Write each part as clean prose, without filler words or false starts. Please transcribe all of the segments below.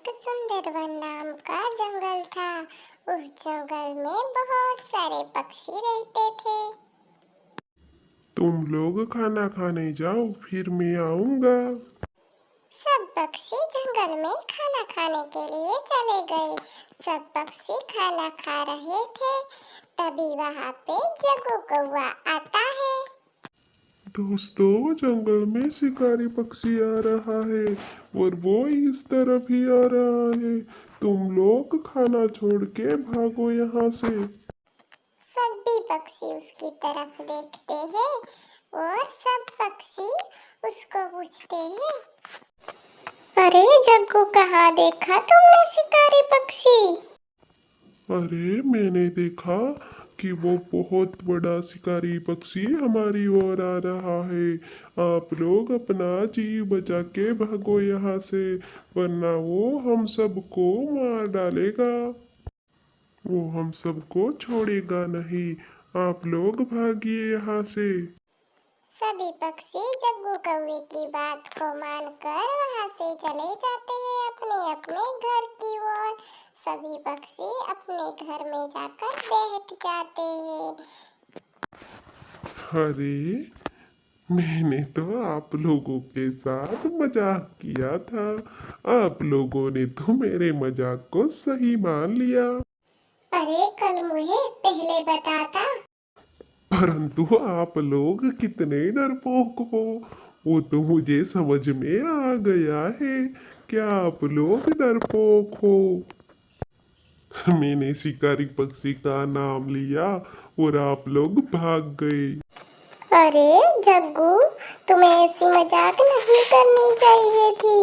एक सुंदर वन नाम का जंगल था। उस जंगल में बहुत सारे पक्षी रहते थे। तुम लोग खाना खाने जाओ, फिर मैं आऊंगा। सब पक्षी जंगल में खाना खाने के लिए चले गए। सब पक्षी खाना खा रहे थे, तभी वहां पे जग्गू कौवा आता है। दोस्तों, जंगल में शिकारी पक्षी आ रहा है और वो इस तरफ ही आ रहा है। तुम लोग खाना छोड़ के भागो यहाँ से। सभी पक्षी उसकी तरफ देखते हैं और सब पक्षी उसको पूछते हैं, अरे जग्गू, कहाँ देखा तुमने शिकारी पक्षी? अरे, मैंने देखा कि वो बहुत बड़ा शिकारी पक्षी हमारी ओर आ रहा है। आप लोग अपना जीव बचा के भागो यहाँ से, वरना वो हम सबको मार डालेगा। वो हम सबको छोड़ेगा नहीं। आप लोग भागिए यहाँ से। सभी पक्षी जग्गू कौवे की बात को मानकर वहां से चले जाते हैं अपने अपने घर की ओर। सभी पक्षी अपने घर में जाकर बैठ जाते हैं। अरे, मैंने तो आप लोगों के साथ मजाक किया था। आप लोगों ने तो मेरे मजाक को सही मान लिया। अरे कल मुझे पहले बताता। परंतु आप लोग कितने डरपोक हो, वो तो मुझे समझ में आ गया है। क्या आप लोग डरपोक हो? मैंने शिकारी पक्षी का नाम लिया और आप लोग भाग गए। अरे जग्गू, तुम्हें ऐसी मजाक नहीं करनी चाहिए थी।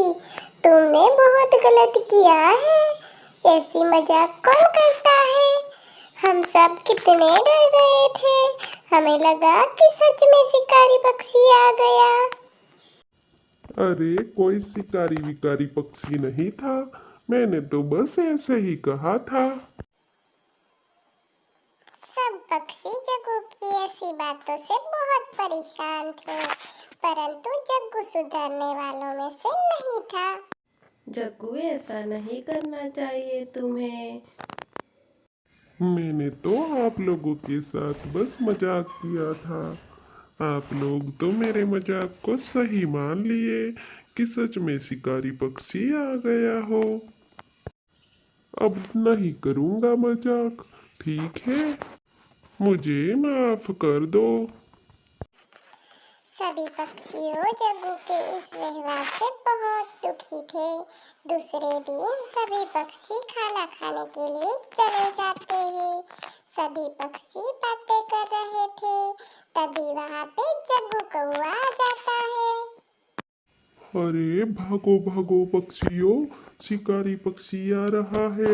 तुमने बहुत गलत किया है। ऐसी मजाक कौन करता है? हम सब कितने डर गए थे। हमें लगा कि सच में शिकारी पक्षी आ गया। अरे, कोई शिकारी विकारी पक्षी नहीं था। मैंने तो बस ऐसे ही कहा था। सब पक्षी जग्गू की ऐसी बातों से बहुत परेशान थे, परंतु जग्गू सुधरने वालों में से नहीं था। जग्गू, ऐसा नहीं करना चाहिए तुम्हें। मैंने तो आप लोगों के साथ बस मजाक किया था। आप लोग तो मेरे मजाक को सही मान लिए कि सच में शिकारी पक्षी आ गया हो। अब नहीं करूँगा मजाक, ठीक है? मुझे माफ कर दो। सभी पक्षियों जग्गू के इस व्यवहार से बहुत दुखी थे। दूसरे दिन सभी पक्षी खाना खाने के लिए चले जाते हैं। सभी पक्षी बातें कर रहे थे, तभी वहां पे जग्गू कौवा आ जाता है। अरे, भागो भागो पक्षियों, शिकारी पक्षी आ रहा है।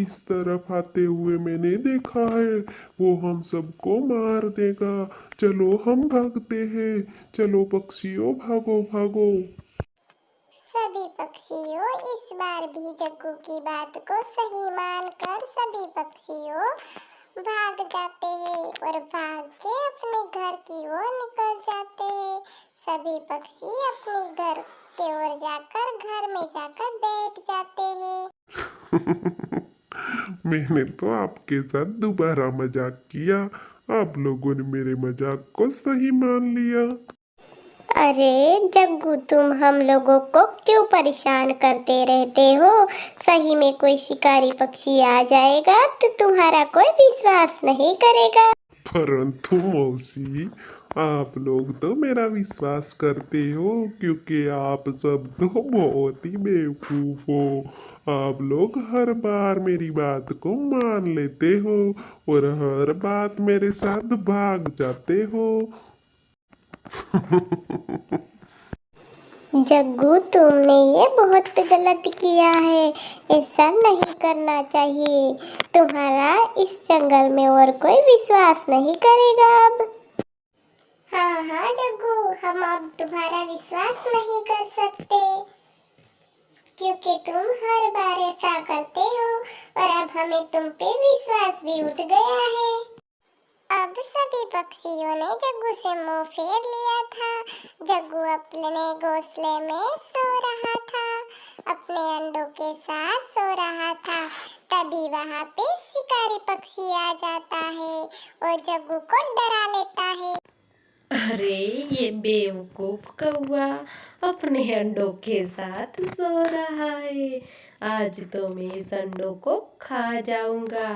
इस तरफ आते हुए मैंने देखा है। वो हम सबको मार देगा। चलो हम भागते हैं। चलो पक्षियों, भागो भागो। सभी पक्षियों इस बार भी जग्गू की बात को सही मानकर सभी पक्षियों भाग जाते हैं और भाग के अपने घर की ओर निकल जाते हैं। सभी पक्षी अपने घर की ओर जाकर घर में जाकर बैठ जाते हैं। मैंने तो आपके साथ दोबारा मजाक किया। आप लोगों ने मेरे मजाक को सही मान लिया। अरे जग्गू, तुम हम लोगों को क्यों परेशान करते रहते हो? सही में कोई शिकारी पक्षी आ जाएगा तो तुम्हारा कोई विश्वास नहीं करेगा। परंतु मौसी, आप लोग तो मेरा विश्वास करते हो क्योंकि आप सब तो बहुत ही बेवकूफ हो। आप लोग हर बार मेरी बात को मान लेते हो और हर बात मेरे साथ भाग जाते हो। जग्गू, तुमने ये बहुत गलत किया है। ऐसा नहीं करना चाहिए। तुम्हारा इस जंगल में और कोई विश्वास नहीं करेगा अब। हाँ हाँ जग्गू, हम अब तुम्हारा विश्वास नहीं कर सकते क्योंकि तुम हर बार ऐसा करते हो और अब हमें तुम पे विश्वास भी उठ गया है। अब अब सभी पक्षियों ने जग्गू से मुंह फेर लिया था। जग्गू अपने घोंसले में सो रहा था, अपने अंडों के साथ सो रहा था। तभी वहां पे शिकारी पक्षी आ जाता है और जग्गू को डरा लेता है। अरे ये बेवकूफ कौवा अपने अंडों के साथ सो रहा है। आज तो मैं इस अंडों को खा जाऊंगा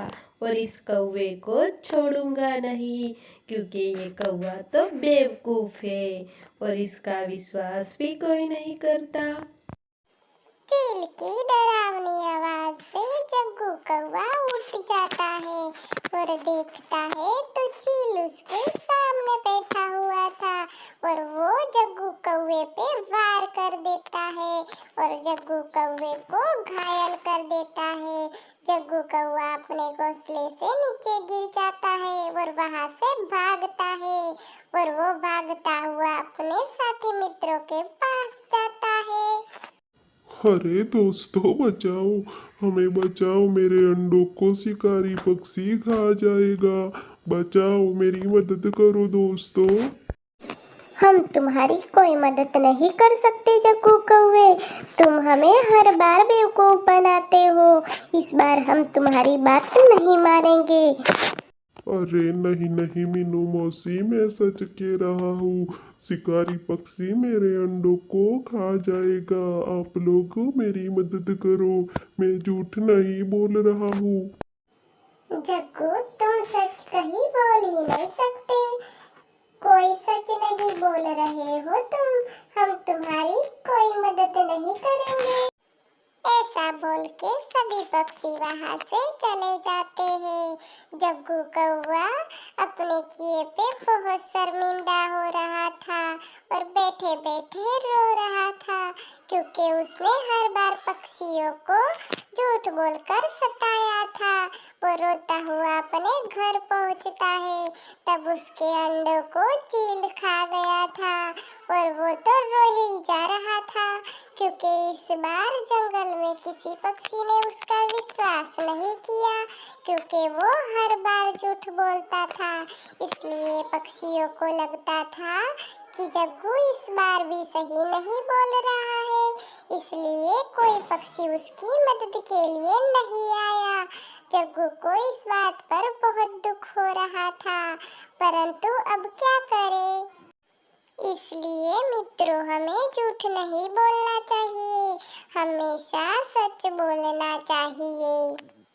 और इस कौवे को छोड़ूंगा नहीं, क्योंकि ये कौवा तो बेवकूफ है और इसका विश्वास भी कोई नहीं करता। चील की डरावनी आवाज से जग्गू कौवा उठ जाता है और देखता है तो चील उसके सामने बैठा हुआ था और वो जग्गू कौवे पे वार कर देता है और जग्गू कौवे को घायल कर देता है। जग्गू कौवा अपने घोंसले से नीचे गिर जाता है और वहां से भागता है और वो भागता हुआ अपने साथी मित्रों के पास जाता है। अरे दोस्तों बचाओ, हमें बचाओ, मेरे अंडों को शिकारी पक्षी खा जाएगा। बचाओ, मेरी मदद करो दोस्तों। हम तुम्हारी कोई मदद नहीं कर सकते जग्गू कौवे, तुम हमें हर बार बेवकूफ बनाते हो। इस बार हम तुम्हारी बात नहीं मानेंगे। अरे नहीं नहीं मीनू मौसी, मैं सच कह रहा हूँ, शिकारी पक्षी मेरे अंडों को खा जाएगा। आप लोग मेरी मदद करो, मैं झूठ नहीं बोल रहा हूँ। जग्गू तुम सच कहीं बोल ही नहीं सकते, कोई सच नहीं बोल रहे हो तुम, हम तुम्हारी कोई मदद नहीं करेंगे। ऐसा बोल के सभी पक्षी वहां से चले जाते हैं। जग्गू कौवा अपने किए पे बहुत शर्मिंदा हो रहा था और बैठे बैठे रो रहा था, क्योंकि उसने हर बार पक्षियों को झूठ बोलकर सताया था। वो रोता हुआ अपने घर पहुंचता है, तब उसके अंडों को चील खा गया था और वो तो रो ही जा रहा था, क्योंकि इस बार जंगल में किसी पक्षी ने उसका विश्वास नहीं किया, क्योंकि वो हर बार झूठ बोलता था। इसलिए पक्षियों को लगता था कि जग्गू इस बार भी सही नहीं बोल रहा है, इसलिए कोई पक्षी उसकी मदद के लिए नहीं आया। जग्गू को इस बात पर बहुत दुख हो रहा था, परंतु अब क्या करे। इसलिए मित्रों, हमें झूठ नहीं बोलना चाहिए, हमेशा सच बोलना चाहिए।